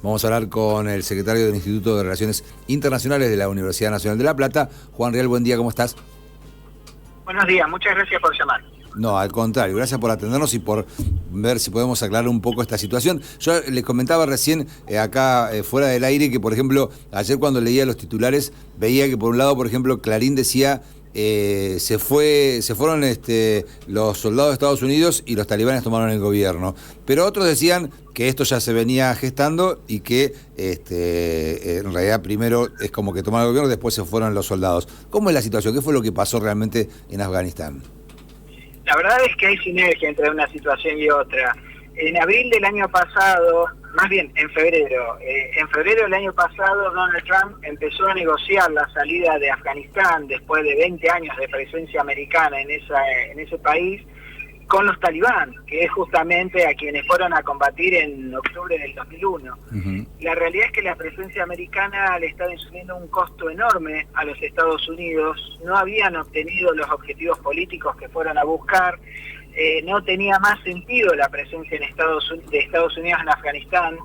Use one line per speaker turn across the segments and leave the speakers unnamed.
Vamos a hablar con el secretario del Instituto de Relaciones Internacionales de la Universidad Nacional de La Plata. Juan Real, buen día, ¿cómo estás?
Buenos días, muchas gracias por llamar.
No, al contrario, gracias por atendernos y por ver si podemos aclarar un poco esta situación. Yo les comentaba recién acá fuera del aire que, por ejemplo, ayer cuando leía los titulares veía que por un lado, por ejemplo, Clarín decía se fueron los soldados de Estados Unidos y los talibanes tomaron el gobierno. Pero otros decían que esto ya se venía gestando y que en realidad primero es como que tomaron el gobierno, después se fueron los soldados. ¿Cómo es la situación? ¿Qué fue lo que pasó realmente en Afganistán?
La verdad es que hay sinergia entre una situación y otra. En abril del año pasado, más bien en febrero del año pasado, Donald Trump empezó a negociar la salida de Afganistán después de 20 años de presencia americana en ese país con los talibán, que es justamente a quienes fueron a combatir en octubre del 2001. Uh-huh. La realidad es que la presencia americana le estaba insumiendo un costo enorme a los Estados Unidos. No habían obtenido los objetivos políticos que fueron a buscar. No tenía más sentido la presencia de Estados Unidos en Afganistán.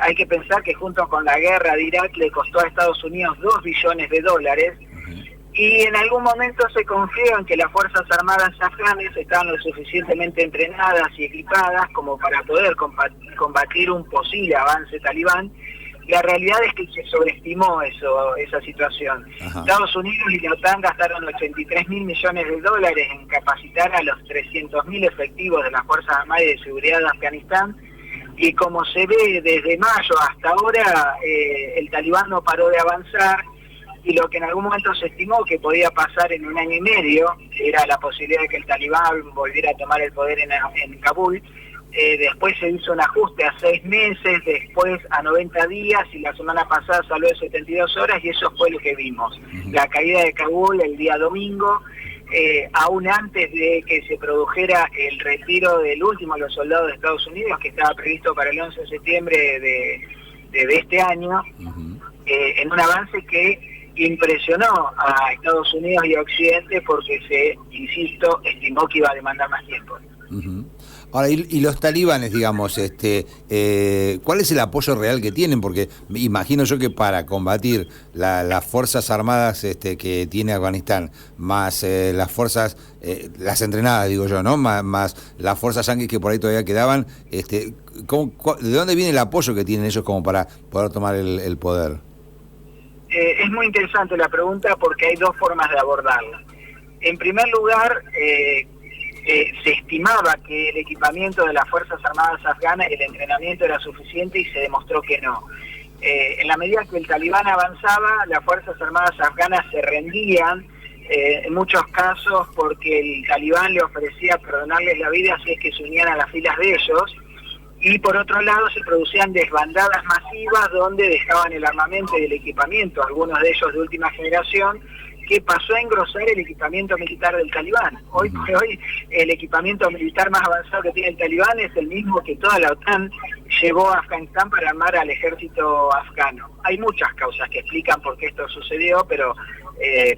Hay que pensar que junto con la guerra de Irak le costó a Estados Unidos $2 billones. Y en algún momento se confió en que las Fuerzas Armadas afganas estaban lo suficientemente entrenadas y equipadas como para poder combatir un posible avance talibán. La realidad es que se sobreestimó esa situación. Ajá. Estados Unidos y la OTAN gastaron $83 mil millones en capacitar a los 300.000 efectivos de las Fuerzas Armadas y de Seguridad de Afganistán. Y como se ve desde mayo hasta ahora, el talibán no paró de avanzar. Y lo que en algún momento se estimó que podía pasar en 1 año y medio, era la posibilidad de que el talibán volviera a tomar el poder en Kabul. Después se hizo un ajuste a 6 meses, después a 90 días, y la semana pasada salió de 72 horas, y eso fue lo que vimos. Uh-huh. La caída de Kabul el día domingo, aún antes de que se produjera el retiro del último de los soldados de Estados Unidos, que estaba previsto para el 11 de septiembre de este año, uh-huh. En un avance que impresionó a Estados Unidos y a Occidente porque insisto, estimó que iba a demandar más tiempo.
Uh-huh. Ahora, y los talibanes, digamos, ¿cuál es el apoyo real que tienen? Porque imagino yo que para combatir las fuerzas armadas que tiene Afganistán, más las fuerzas, las entrenadas, digo yo, ¿no? Más las fuerzas yanquis que por ahí todavía quedaban, ¿de dónde viene el apoyo que tienen ellos como para poder tomar el poder?
Es muy interesante la pregunta porque hay dos formas de abordarla. En primer lugar, se estimaba que el equipamiento de las Fuerzas Armadas afganas, el entrenamiento era suficiente y se demostró que no. En la medida que el talibán avanzaba, las Fuerzas Armadas afganas se rendían, en muchos casos porque el talibán le ofrecía perdonarles la vida si es que se unían a las filas de ellos. Y por otro lado se producían desbandadas masivas donde dejaban el armamento y el equipamiento, algunos de ellos de última generación, que pasó a engrosar el equipamiento militar del talibán. Hoy por hoy el equipamiento militar más avanzado que tiene el talibán es el mismo que toda la OTAN llevó a Afganistán para armar al ejército afgano. Hay muchas causas que explican por qué esto sucedió, pero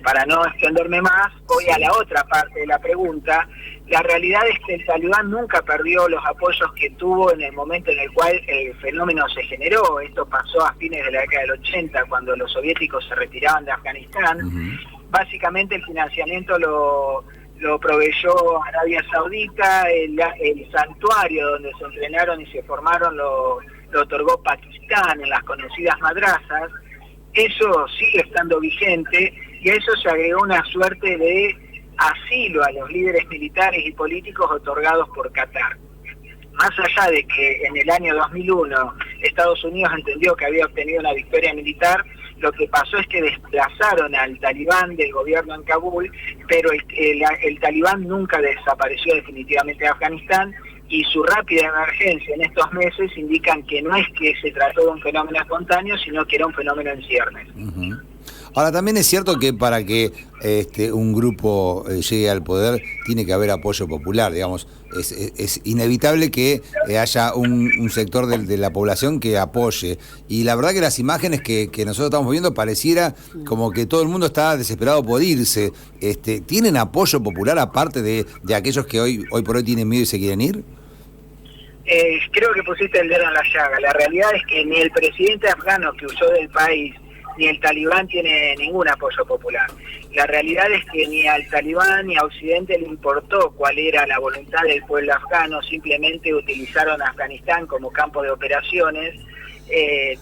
para no extenderme más, voy a la otra parte de la pregunta. La realidad es que el talibán nunca perdió los apoyos que tuvo en el momento en el cual el fenómeno se generó. Esto pasó a fines de la década del 80, cuando los soviéticos se retiraban de Afganistán. Uh-huh. Básicamente el financiamiento lo proveyó Arabia Saudita, el santuario donde se entrenaron y se formaron lo otorgó Pakistán en las conocidas madrasas. Eso sigue estando vigente y a eso se agregó una suerte de asilo a los líderes militares y políticos otorgados por Qatar. Más allá de que en el año 2001 Estados Unidos entendió que había obtenido una victoria militar, lo que pasó es que desplazaron al talibán del gobierno en Kabul, pero el talibán nunca desapareció definitivamente de Afganistán, y su rápida emergencia en estos meses indican que no es que se trató de un fenómeno espontáneo, sino que era un fenómeno en ciernes.
Uh-huh. Ahora, también es cierto que para que un grupo llegue al poder tiene que haber apoyo popular, digamos. Es inevitable que haya un sector de la población que apoye. Y la verdad que las imágenes que nosotros estamos viendo pareciera como que todo el mundo está desesperado por irse. ¿Tienen apoyo popular aparte de aquellos que hoy por hoy tienen miedo y se quieren ir?
Creo que pusiste el dedo en la llaga. La realidad es que ni el presidente afgano que huyó del país, ni el talibán tiene ningún apoyo popular. La realidad es que ni al talibán ni a Occidente le importó cuál era la voluntad del pueblo afgano, simplemente utilizaron a Afganistán como campo de operaciones.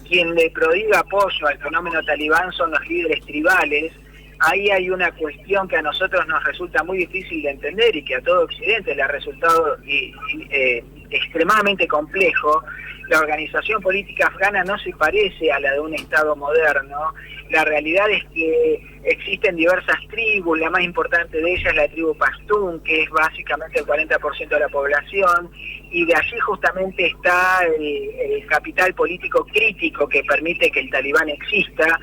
Quien le prodiga apoyo al fenómeno talibán son los líderes tribales. Ahí hay una cuestión que a nosotros nos resulta muy difícil de entender y que a todo Occidente le ha resultado extremadamente complejo. La organización política afgana no se parece a la de un Estado moderno. La realidad es que existen diversas tribus, la más importante de ellas es la tribu Pastún, que es básicamente el 40% de la población, y de allí justamente está el capital político crítico que permite que el talibán exista.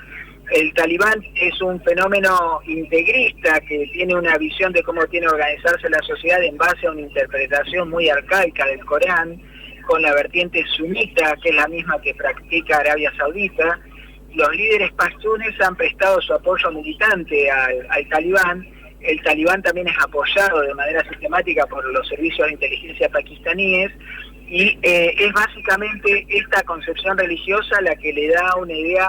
El talibán es un fenómeno integrista que tiene una visión de cómo tiene que organizarse la sociedad en base a una interpretación muy arcaica del Corán, con la vertiente sunita, que es la misma que practica Arabia Saudita. Los líderes pastunes han prestado su apoyo militante al talibán. El talibán también es apoyado de manera sistemática por los servicios de inteligencia pakistaníes, y es básicamente esta concepción religiosa la que le da una idea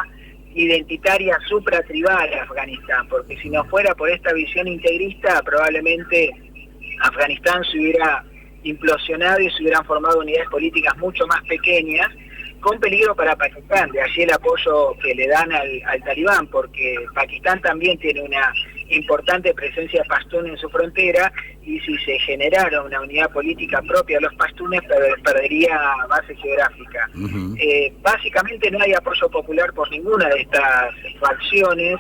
identitaria supratribal a Afganistán, porque si no fuera por esta visión integrista, probablemente Afganistán se hubiera implosionado y se hubieran formado unidades políticas mucho más pequeñas, con peligro para Pakistán. De allí el apoyo que le dan al talibán, porque Pakistán también tiene una importante presencia pastún en su frontera, y si se generara una unidad política propia de los pastunes, perdería base geográfica. Básicamente no hay apoyo popular por ninguna de estas facciones.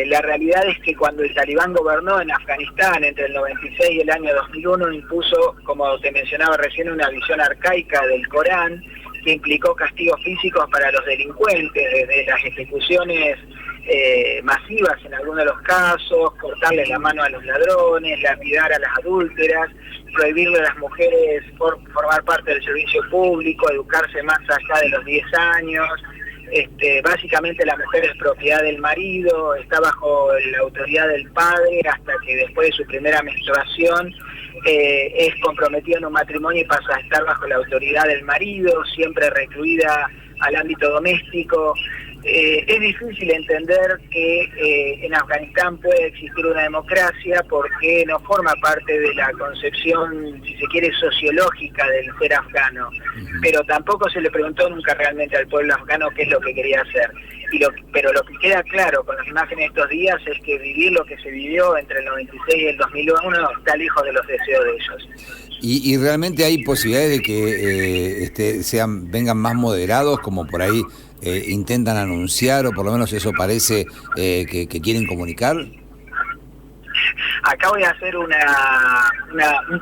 La realidad es que cuando el talibán gobernó en Afganistán entre el 96 y el año 2001, impuso, como te mencionaba recién, una visión arcaica del Corán, que implicó castigos físicos para los delincuentes, desde las ejecuciones masivas en algunos de los casos, cortarle la mano a los ladrones, lapidar a las adúlteras, prohibirle a las mujeres formar parte del servicio público, educarse más allá de los 10 años. Básicamente la mujer es propiedad del marido, está bajo la autoridad del padre hasta que después de su primera menstruación es comprometida en un matrimonio y pasa a estar bajo la autoridad del marido, siempre recluida al ámbito doméstico. Es difícil entender que en Afganistán puede existir una democracia porque no forma parte de la concepción, si se quiere, sociológica del ser afgano, pero tampoco se le preguntó nunca realmente al pueblo afgano qué es lo que quería hacer. Pero lo que queda claro con las imágenes de estos días es que vivir lo que se vivió entre el 96 y el 2001 está lejos de los deseos de ellos.
¿Y realmente hay posibilidades de que vengan más moderados, como por ahí intentan anunciar, o por lo menos eso parece que quieren comunicar?
Acá voy a hacer un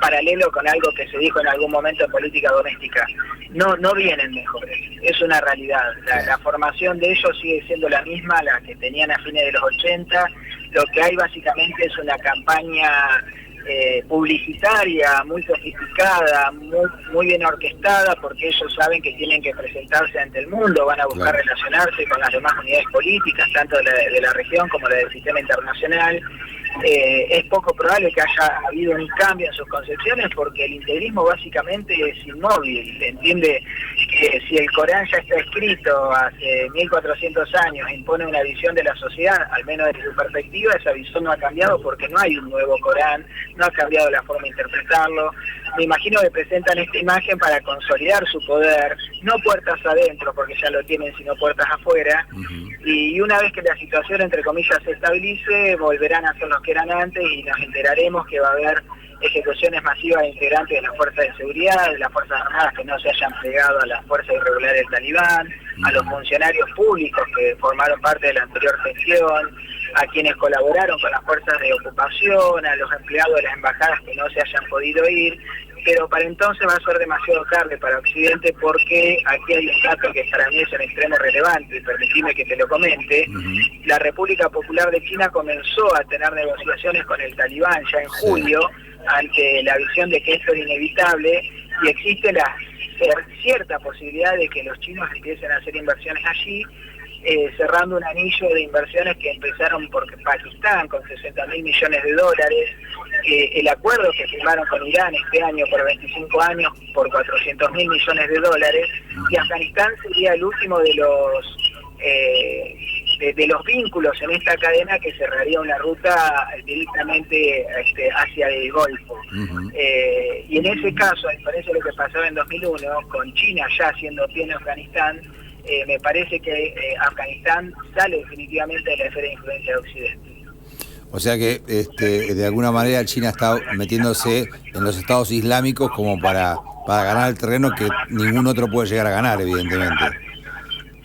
paralelo con algo que se dijo en algún momento en política doméstica. No vienen mejores, es una realidad. La formación de ellos sigue siendo la misma, la que tenían a fines de los 80. Lo que hay básicamente es una campaña publicitaria muy sofisticada, muy bien orquestada, porque ellos saben que tienen que presentarse ante el mundo, van a buscar relacionarse con las demás unidades políticas, tanto de la región como del sistema internacional. Es poco probable que haya habido un cambio en sus concepciones, porque el integrismo básicamente es inmóvil, entiende que si el Corán ya está escrito hace 1400 años, impone una visión de la sociedad, al menos desde su perspectiva, esa visión no ha cambiado porque no hay un nuevo Corán, no ha cambiado la forma de interpretarlo. Me imagino que presentan esta imagen para consolidar su poder, no puertas adentro, porque ya lo tienen, sino puertas afuera, y una vez que la situación, entre comillas, se estabilice, volverán a ser los que eran antes y nos enteraremos que va a haber ejecuciones masivas de integrantes de las fuerzas de seguridad, de las fuerzas armadas que no se hayan plegado a las fuerzas irregulares del talibán, a los funcionarios públicos que formaron parte de la anterior gestión, a quienes colaboraron con las fuerzas de ocupación, a los empleados de las embajadas que no se hayan podido ir. Pero para entonces va a ser demasiado tarde para Occidente, porque aquí hay un dato que para mí es en extremo relevante, y permitime que te lo comente. La República Popular de China comenzó a tener negociaciones con el talibán ya en julio, ante la visión de que esto es inevitable, y existe la cierta posibilidad de que los chinos empiecen a hacer inversiones allí, cerrando un anillo de inversiones que empezaron por Pakistán con 60.000 millones de dólares, el acuerdo que firmaron con Irán este año por 25 años por 400.000 millones de dólares, y Afganistán sería el último de los vínculos en esta cadena que cerraría una ruta directamente hacia el Golfo. Y en ese caso, a diferencia de lo que pasaba en 2001, con China ya haciendo pie en Afganistán, me parece que Afganistán sale definitivamente de la esfera de influencia de Occidente.
O sea que de alguna manera China está metiéndose en los estados islámicos como para ganar el terreno que ningún otro puede llegar a ganar, evidentemente.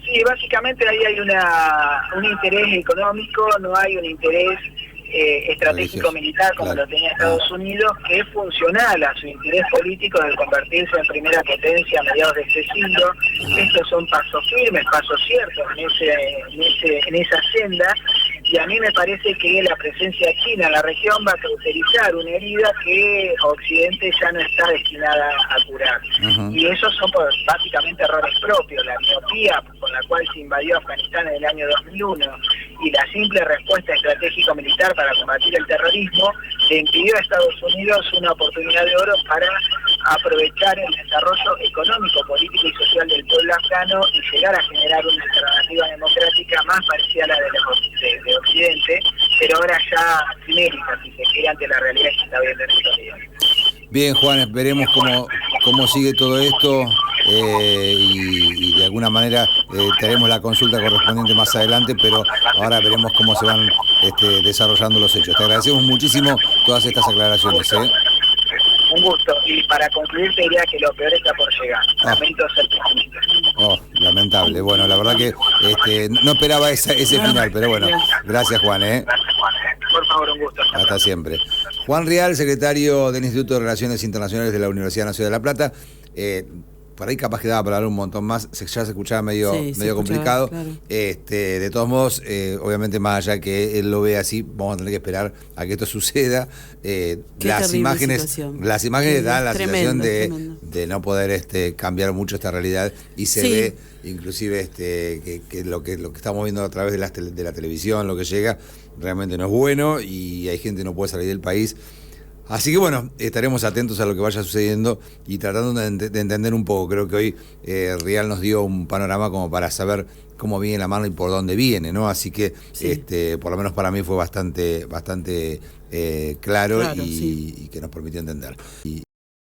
Sí, básicamente ahí hay un interés económico, no hay un interés estratégico militar como lo tenía Estados Unidos, que es funcional a su interés político de convertirse en primera potencia a mediados de este siglo. Estos son pasos firmes, pasos ciertos en esa senda, y a mí me parece que la presencia china en la región va a cauterizar una herida que Occidente ya no está destinada a curar. Y esos son básicamente errores propios, la miopía con la cual se invadió Afganistán en el año 2001 y la simple respuesta estratégico-militar para combatir el terrorismo le impidió a Estados Unidos una oportunidad de oro para aprovechar el desarrollo económico, político y social del pueblo afgano y llegar a generar una alternativa democrática más parecida a la de Occidente, pero ahora ya genérica, si se quiere, ante la realidad que está viendo en estos días.
Bien, Juan, veremos cómo sigue todo esto y de alguna manera tenemos la consulta correspondiente más adelante, pero ahora veremos cómo se van desarrollando los hechos. Te agradecemos muchísimo todas estas aclaraciones.
Un gusto. Y para concluir te diría que lo peor está por llegar. Lamento ser pesimista.
Lamentable. Bueno, la verdad que no esperaba ese final, pero bueno. Gracias, Juan.
Por favor, un gusto.
Hasta siempre. Juan Rial, secretario del Instituto de Relaciones Internacionales de la Universidad Nacional de La Plata. Por ahí capaz que daba para hablar un montón más, ya se escuchaba medio complicado. Claro. De todos modos, obviamente más allá que él lo vea así, vamos a tener que esperar a que esto suceda. Las imágenes dan la sensación de no poder cambiar mucho esta realidad y se ve inclusive que lo que estamos viendo a través de la televisión, lo que llega, realmente no es bueno y hay gente que no puede salir del país. Así que bueno, estaremos atentos a lo que vaya sucediendo y tratando de entender un poco. Creo que hoy Rial nos dio un panorama como para saber cómo viene la mano y por dónde viene, ¿no? Así que por lo menos para mí fue bastante claro y que nos permitió entender.